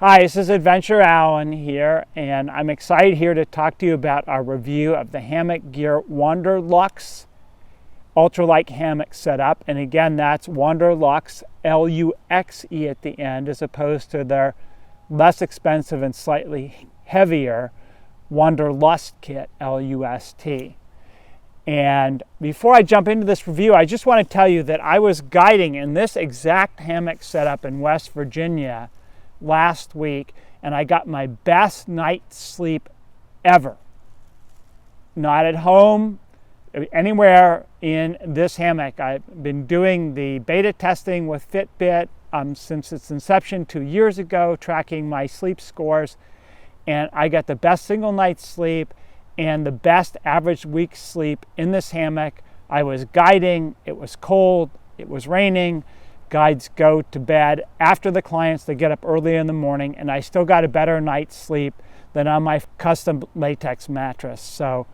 Hi, this is Adventure Alan here, and I'm excited here to talk to you about our review of the Hammock Gear WanderLuxe Ultralight Hammock setup. And again, that's WanderLuxe, L-U-X-E at the end, as opposed to their less expensive and slightly heavier WanderLuxe Kit, L-U-S-T. And before I jump into this review, I just want to tell you that I was guiding in this exact hammock setup in West Virginia last week, and I got my best night's sleep ever. Not at home, anywhere in this hammock. I've been doing the beta testing with Fitbit since its inception 2 years ago, tracking my sleep scores, and I got the best single night's sleep and the best average week's sleep in this hammock. I was guiding, it was cold, it was raining. Guides go to bed after the clients. They get up early in the morning, and I still got a better night's sleep than on my custom latex mattress. So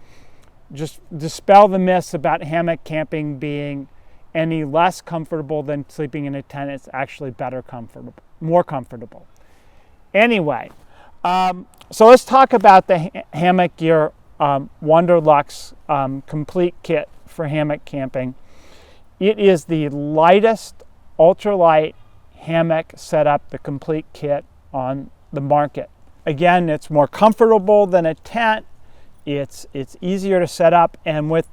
just dispel the myths about hammock camping being any less comfortable than sleeping in a tent. It's actually more comfortable. Anyway, so let's talk about the Hammock Gear WanderLuxe Complete Kit for hammock camping. It is the lightest ultralight hammock setup, the complete kit on the market. Again, it's more comfortable than a tent. It's easier to set up, and with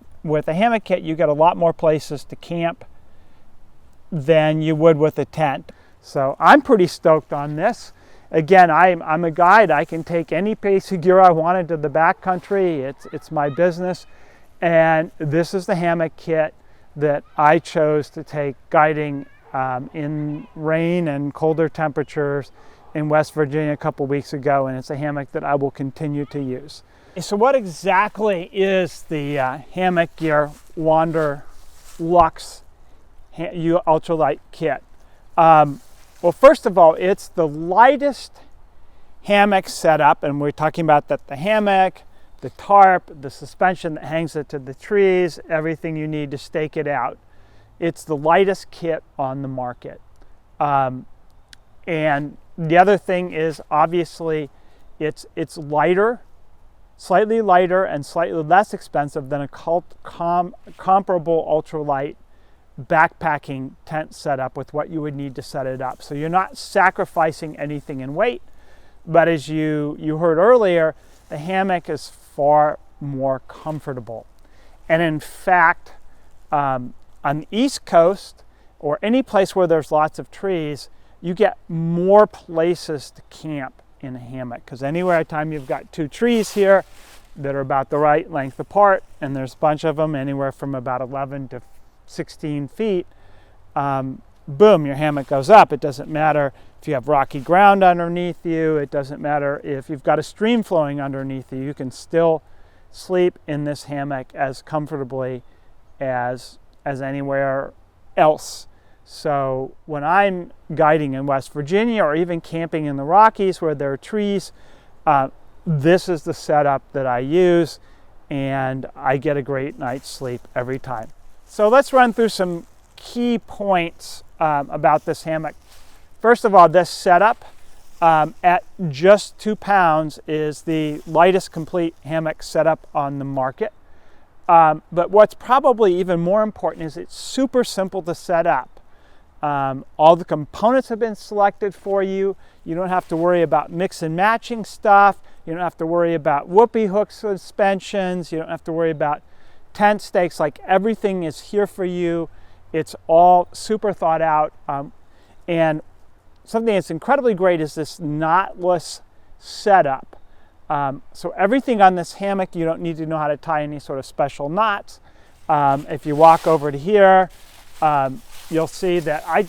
a hammock kit, you get a lot more places to camp than you would with a tent. So I'm pretty stoked on this. Again, I'm a guide. I can take any piece of gear I wanted to the backcountry. It's my business, and this is the hammock kit that I chose to take guiding in rain and colder temperatures in West Virginia a couple weeks ago, and it's a hammock that I will continue to use. So what exactly is the Hammock Gear WanderLuxe Ultralight Kit? Well, first of all, it's the lightest hammock setup, and we're talking about that the hammock, the tarp, the suspension that hangs it to the trees, everything you need to stake it out. It's the lightest kit on the market. And the other thing is, obviously, it's lighter, slightly lighter and slightly less expensive than a comparable ultralight backpacking tent setup with what you would need to set it up. So you're not sacrificing anything in weight, but as you heard earlier, the hammock is far more comfortable. And in fact, on the East Coast, or any place where there's lots of trees, you get more places to camp in a hammock, because anywhere time you've got two trees here that are about the right length apart, and there's a bunch of them anywhere from about 11 to 16 feet, boom, your hammock goes up. It doesn't matter if you have rocky ground underneath you. It doesn't matter if you've got a stream flowing underneath you. You can still sleep in this hammock as comfortably as anywhere else. So when I'm guiding in West Virginia, or even camping in the Rockies where there are trees, this is the setup that I use, and I get a great night's sleep every time. So let's run through some key points about this hammock. First of all, this setup at just 2 pounds is the lightest complete hammock setup on the market. But what's probably even more important is it's super simple to set up. All the components have been selected for you. You don't have to worry about mix and matching stuff. You don't have to worry about whoopee hook suspensions. You don't have to worry about tent stakes. Like, everything is here for you. It's all super thought out. And something that's incredibly great is this knotless setup. So everything on this hammock, you don't need to know how to tie any sort of special knots. If you walk over to here, you'll see that I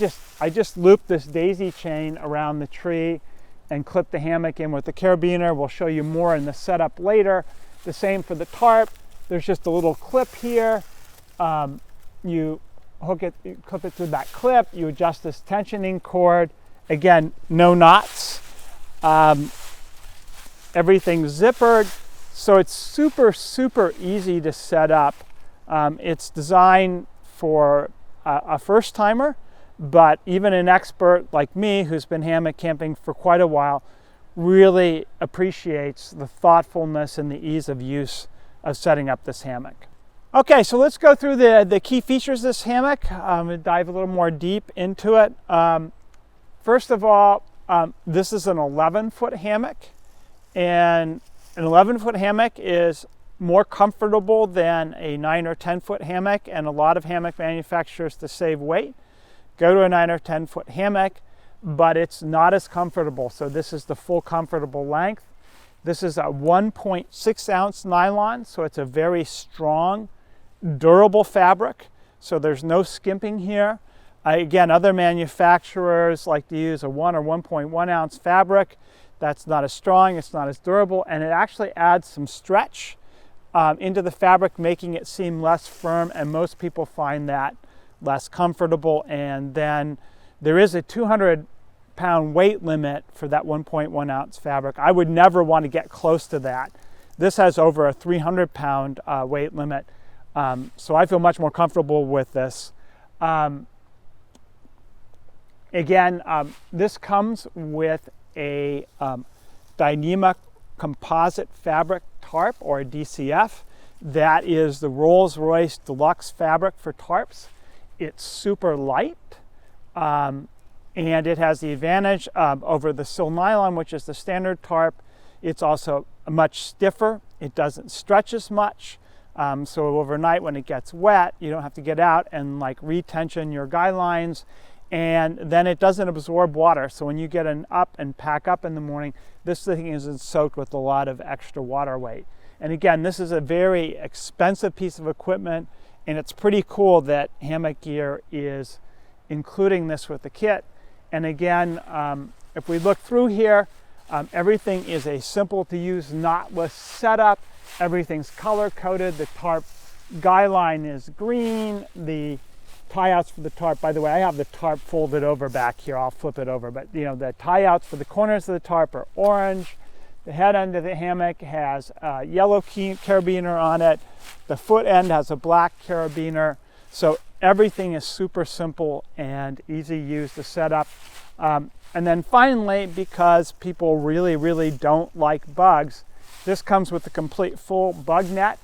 just looped this daisy chain around the tree and clipped the hammock in with the carabiner. We'll show you more in the setup later. The same for the tarp. There's just a little clip here. You clip it to that clip. You adjust this tensioning cord. Again, no knots. Everything's zippered, so it's super easy to set up. It's designed for a first timer. but even an expert like me who's been hammock camping for quite a while really appreciates the thoughtfulness and the ease of use of setting up this hammock. Okay, so let's go through the key features of this hammock and dive a little more deep into it. First of all, this is an 11-foot hammock, and an 11-foot hammock is more comfortable than a 9 or 10-foot hammock, and a lot of hammock manufacturers, to save weight, go to a 9 or 10-foot hammock, but it's not as comfortable. So this is the full comfortable length. This is a 1.6 ounce nylon, so it's a very strong, durable fabric. So there's no skimping here. Again, other manufacturers like to use a 1 or 1.1 ounce fabric. That's not as strong, it's not as durable, and it actually adds some stretch into the fabric, making it seem less firm, and most people find that less comfortable. And then there is a 200-pound weight limit for that 1.1 ounce fabric. I would never want to get close to that. This has over a 300-pound weight limit, so I feel much more comfortable with this. Again, this comes with a Dyneema composite fabric tarp, or a DCF. That is the Rolls-Royce deluxe fabric for tarps. It's super light, and it has the advantage over the sil nylon, which is the standard tarp. It's also much stiffer. It doesn't stretch as much. So overnight when it gets wet, you don't have to get out and like retension your guy lines, and then it doesn't absorb water. So when you get up and pack up in the morning, this thing isn't soaked with a lot of extra water weight. And again, this is a very expensive piece of equipment, and it's pretty cool that Hammock Gear is including this with the kit. And again, if we look through here, everything is a simple to use knotless setup. Everything's color coded. The tarp guy line is green. The tie-outs for the tarp, by the way, I have the tarp folded over back here. I'll flip it over, but you know, the tie-outs for the corners of the tarp are orange. The head end of the hammock has a yellow carabiner on it. The foot end has a black carabiner. So everything is super simple and easy to use to set up. And then finally, because people really don't like bugs, this comes with a complete full bug net.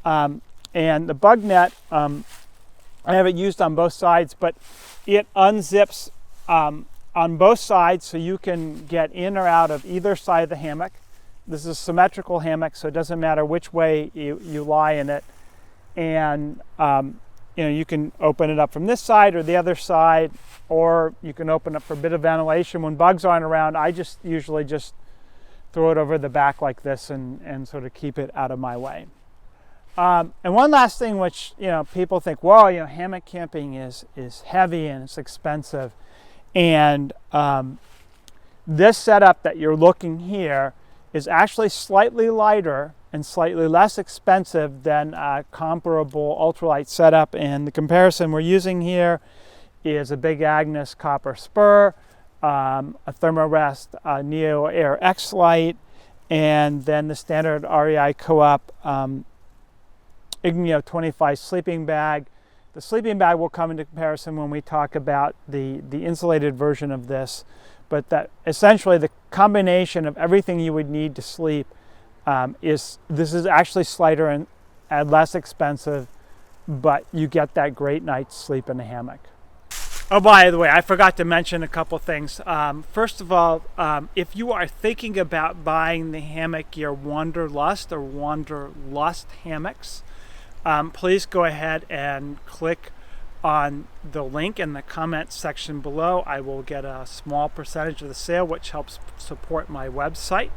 And the bug net, I have it used on both sides, but it unzips on both sides so you can get in or out of either side of the hammock. This is a symmetrical hammock, so it doesn't matter which way you lie in it. And you know, you can open it up from this side or the other side, or you can open up for a bit of ventilation. When bugs aren't around, I just usually just throw it over the back like this and sort of keep it out of my way. And one last thing, which, you know, people think, well, you know, hammock camping is heavy and it's expensive. And this setup that you're looking here is actually slightly lighter and slightly less expensive than a comparable ultralight setup. And the comparison we're using here is a Big Agnes copper spur, a Thermarest Neo Air X Lite, and then the standard REI Co-op Igneo 25 sleeping bag. The sleeping bag will come into comparison when we talk about the insulated version of this, but that essentially the combination of everything you would need to sleep this is actually slighter and less expensive, but you get that great night's sleep in the hammock. Oh, by the way, I forgot to mention a couple things. First of all, if you are thinking about buying the Hammock Gear WanderLuxe or WanderLuxe hammocks, please go ahead and click on the link in the comments section below. I will get a small percentage of the sale, which helps support my website.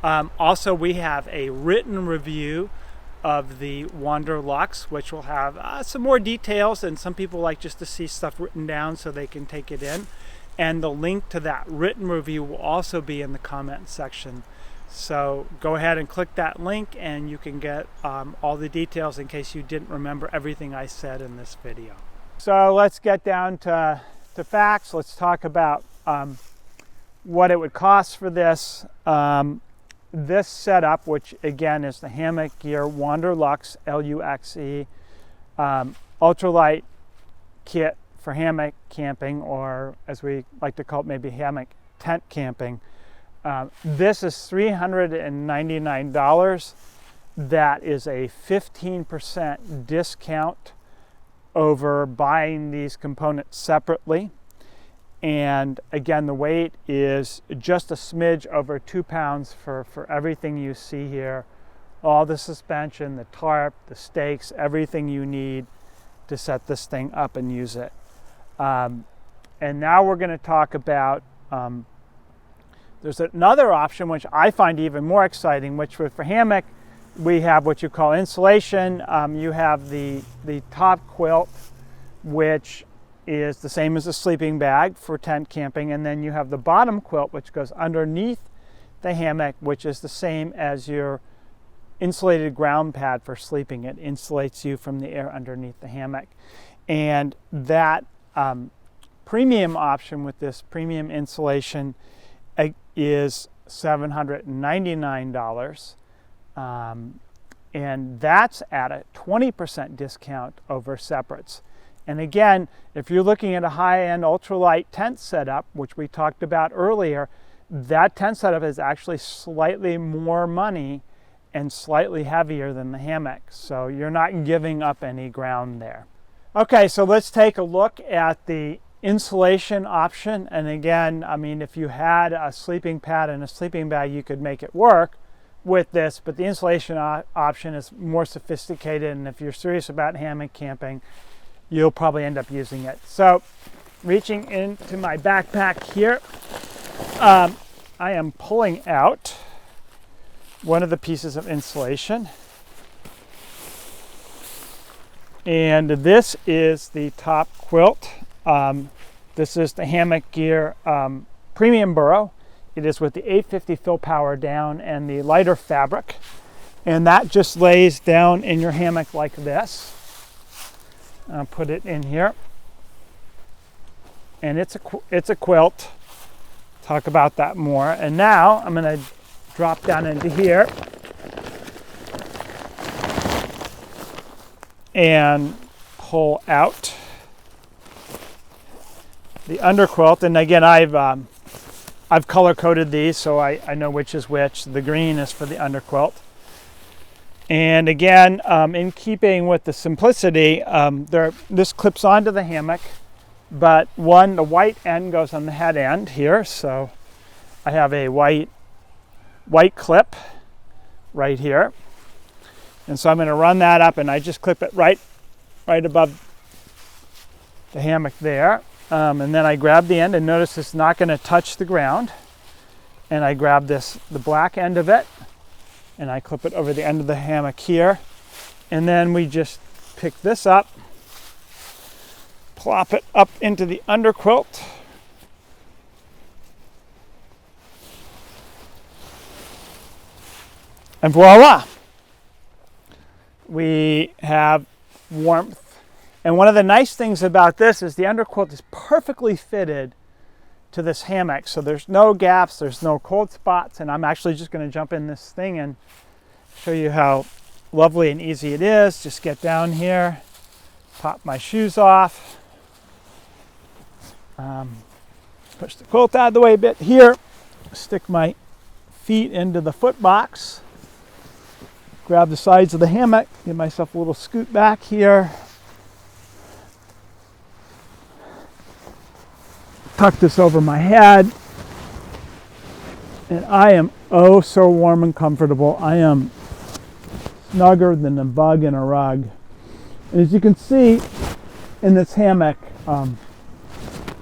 Also, we have a written review of the WanderLuxe, which will have some more details, and some people like just to see stuff written down so they can take it in. And the link to that written review will also be in the comment section. So go ahead and click that link and you can get all the details in case you didn't remember everything I said in this video. So let's get down to facts. Let's talk about what it would cost for this. This setup, which again is the Hammock Gear WanderLuxe LUXE Ultralight Kit for hammock camping, or as we like to call it, maybe hammock tent camping. This is $399. That is a 15% discount over buying these components separately. And again, the weight is just a smidge over 2 pounds for everything you see here. All the suspension, the tarp, the stakes, everything you need to set this thing up and use it. And now we're going to talk about, there's another option which I find even more exciting, which for hammock, we have what you call insulation. You have the top quilt, which is the same as a sleeping bag for tent camping, and then you have the bottom quilt, which goes underneath the hammock, which is the same as your insulated ground pad for sleeping. It insulates you from the air underneath the hammock. And that premium option with this premium insulation is $799. And that's at a 20% discount over separates. And again, if you're looking at a high-end ultralight tent setup, which we talked about earlier, that tent setup is actually slightly more money and slightly heavier than the hammock. So you're not giving up any ground there. Okay, so let's take a look at the insulation option. And again, I mean, if you had a sleeping pad and a sleeping bag, you could make it work with this, but the insulation option is more sophisticated, and if you're serious about hammock camping, you'll probably end up using it. So reaching into my backpack here, I am pulling out one of the pieces of insulation, and this is the top quilt. This is the Hammock Gear Premium Burrow. It is with the 850 fill power down and the lighter fabric, and that just lays down in your hammock like this. I'll put it in here, and it's a quilt. Talk about that more. And now I'm going to drop down into here and pull out the underquilt. And again, I've color coded these, so I know which is which. The green is for the underquilt. And again, in keeping with the simplicity, this clips onto the hammock, but the white end goes on the head end here. So I have a white clip right here. And so I'm going to run that up, and I just clip it right above the hammock there. And then I grab the end, and notice it's not going to touch the ground. And I grab the black end of it, and I clip it over the end of the hammock here. And then we just pick this up, plop it up into the underquilt. And voila! We have warmth. And one of the nice things about this is the underquilt is perfectly fitted to this hammock. So there's no gaps, there's no cold spots, and I'm actually just going to jump in this thing and show you how lovely and easy it is. Just get down here, pop my shoes off, push the quilt out of the way a bit here, stick my feet into the foot box, grab the sides of the hammock, give myself a little scoot back here, tuck this over my head, and I am oh so warm and comfortable. I am snugger than a bug in a rug. And as you can see in this hammock,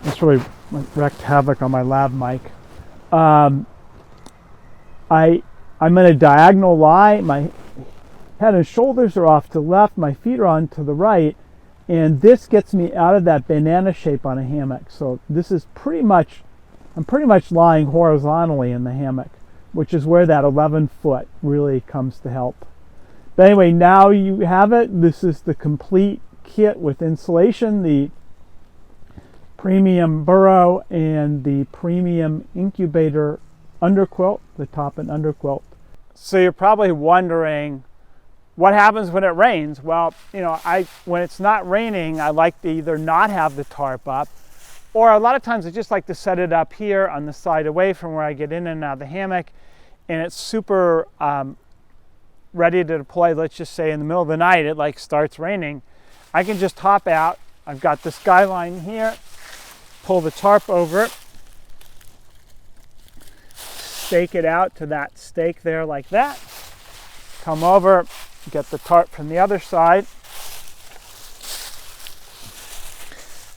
it's really wreaked havoc on my lav mic. I'm in a diagonal lie. My head and shoulders are off to the left, my feet are on to the right, and this gets me out of that banana shape on a hammock. So this is I'm pretty much lying horizontally in the hammock, which is where that 11 foot really comes to help. But anyway, now you have it. This is the complete kit with insulation, the premium burrow, and the premium incubator underquilt, the top and underquilt. So you're probably wondering, What happens when it rains? Well, you know, when it's not raining, I like to either not have the tarp up, or a lot of times I just like to set it up here on the side away from where I get in and out of the hammock, and it's super ready to deploy. Let's just say in the middle of the night it like starts raining. I can just hop out. I've got the skyline here, pull the tarp over it, stake it out to that stake there like that, come over, get the tarp from the other side,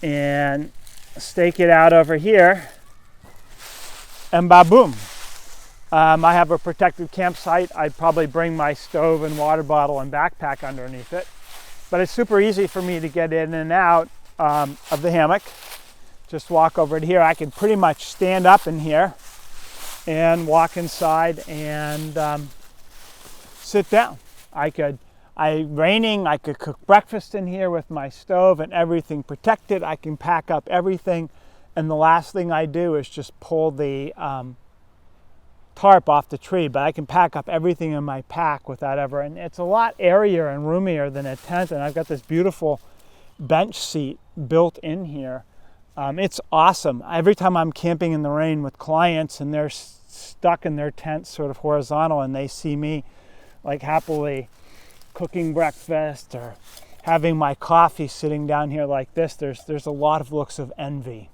and stake it out over here, and ba-boom. I have a protected campsite. I'd probably bring my stove and water bottle and backpack underneath it, but it's super easy for me to get in and out of the hammock. Just walk over to here. I can pretty much stand up in here and walk inside and sit down. Raining, I could cook breakfast in here with my stove and everything protected. I can pack up everything, and the last thing I do is just pull the tarp off the tree, but I can pack up everything in my pack without ever, and it's a lot airier and roomier than a tent, and I've got this beautiful bench seat built in here. It's awesome. Every time I'm camping in the rain with clients and they're stuck in their tents sort of horizontal and they see me like happily cooking breakfast or having my coffee sitting down here like this, there's a lot of looks of envy.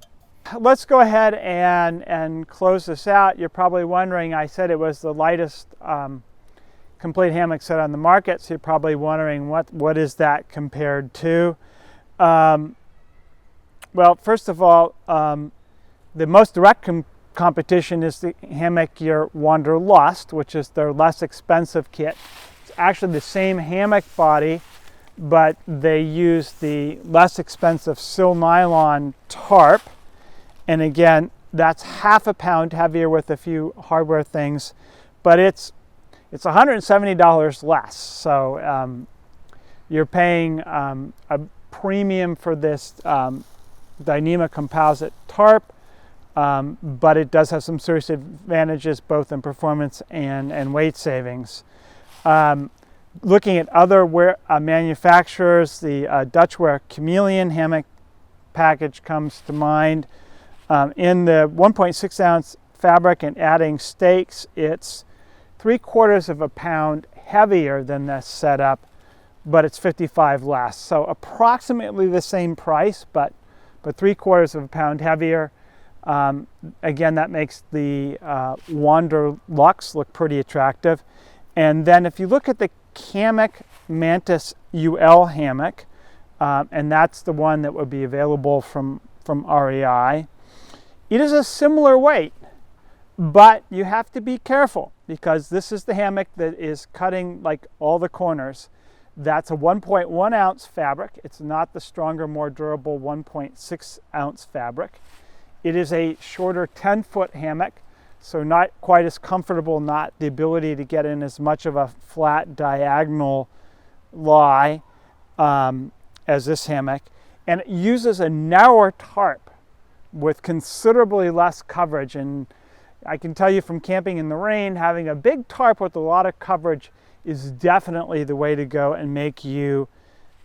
Let's go ahead and close this out. You're probably wondering, I said it was the lightest complete hammock set on the market, so you're probably wondering what is that compared to? Well, first of all, the most direct competition is the Hammock Gear WanderLuxe, which is their less expensive kit. It's actually the same hammock body, but they use the less expensive sil nylon tarp. And again, that's half a pound heavier with a few hardware things, but it's $170 less. So you're paying a premium for this Dyneema composite tarp, but it does have some serious advantages both in performance and weight savings. Looking at other manufacturers, the Dutchware Chameleon hammock package comes to mind. In the 1.6 ounce fabric and adding stakes, it's 3/4 of a pound heavier than this setup, but it's 55 less. So approximately the same price, but 3/4 of a pound heavier. Again, that makes the WanderLuxe look pretty attractive. And then if you look at the Hammock Mantis UL hammock, and that's the one that would be available from REI, it is a similar weight, but you have to be careful because this is the hammock that is cutting like all the corners. That's a 1.1 ounce fabric. It's not the stronger, more durable 1.6 ounce fabric. It is a shorter 10-foot hammock, so not quite as comfortable, not the ability to get in as much of a flat diagonal lie as this hammock. And it uses a narrower tarp with considerably less coverage. And I can tell you from camping in the rain, having a big tarp with a lot of coverage is definitely the way to go and make you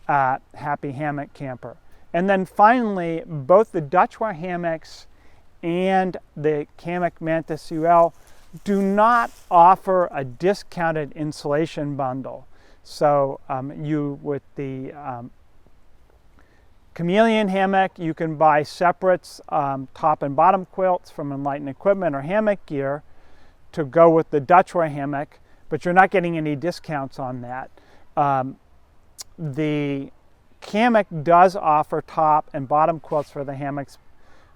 a happy hammock camper. And then finally, both the Dutchware hammocks and the Hammock Mantis UL do not offer a discounted insulation bundle. So with the Chameleon hammock, you can buy separates, top and bottom quilts from Enlightened Equipment or Hammock Gear to go with the Dutchware hammock, but you're not getting any discounts on that. The Hammock does offer top and bottom quilts for the hammocks,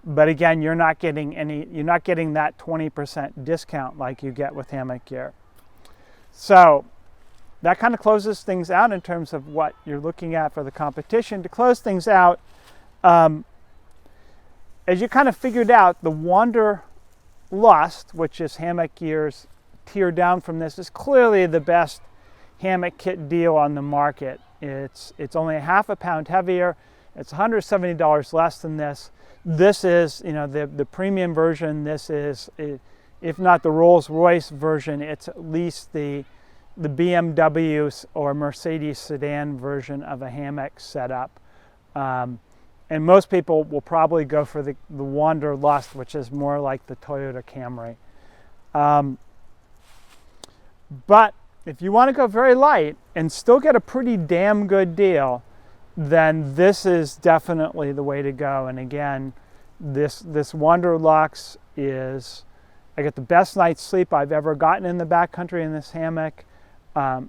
but again, you're not getting that 20% discount like you get with Hammock Gear. So that kind of closes things out in terms of what you're looking at for the competition. To close things out, as you kind of figured out, the WanderLuxe, which is Hammock Gear's tier down from this, is clearly the best hammock kit deal on the market. It's only half a pound heavier. It's $170 less than this. This is, the premium version. This is, if not the Rolls-Royce version, it's at least the the BMW or Mercedes sedan version of a hammock setup. And most people will probably go for the WanderLuxe, which is more like the Toyota Camry. But if you want to go very light and still get a pretty damn good deal, then this is definitely the way to go. And again, this WanderLuxe is, I get the best night's sleep I've ever gotten in the backcountry in this hammock.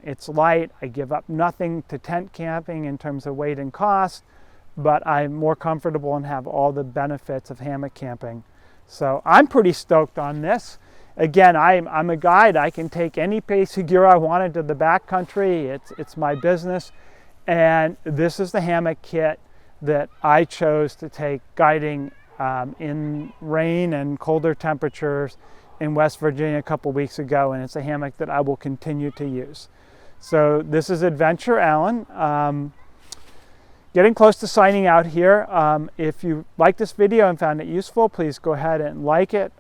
It's light. I give up nothing to tent camping in terms of weight and cost, but I'm more comfortable and have all the benefits of hammock camping. So I'm pretty stoked on this. Again, I'm a guide. I can take any piece of gear I wanted to the backcountry. It's my business. And this is the hammock kit that I chose to take guiding in rain and colder temperatures in West Virginia a couple weeks ago, and it's a hammock that I will continue to use. So this is Adventure Alan. Getting close to signing out here. If you liked this video and found it useful, please go ahead and like it.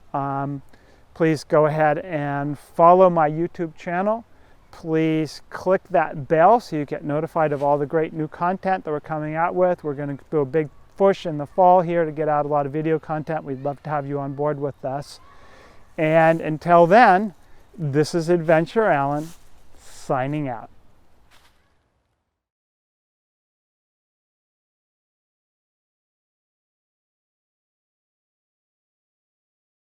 Please go ahead and follow my YouTube channel. Please click that bell so you get notified of all the great new content that we're coming out with. We're going to do a big push in the fall here to get out a lot of video content. We'd love to have you on board with us. And until then, this is Adventure Alan signing out.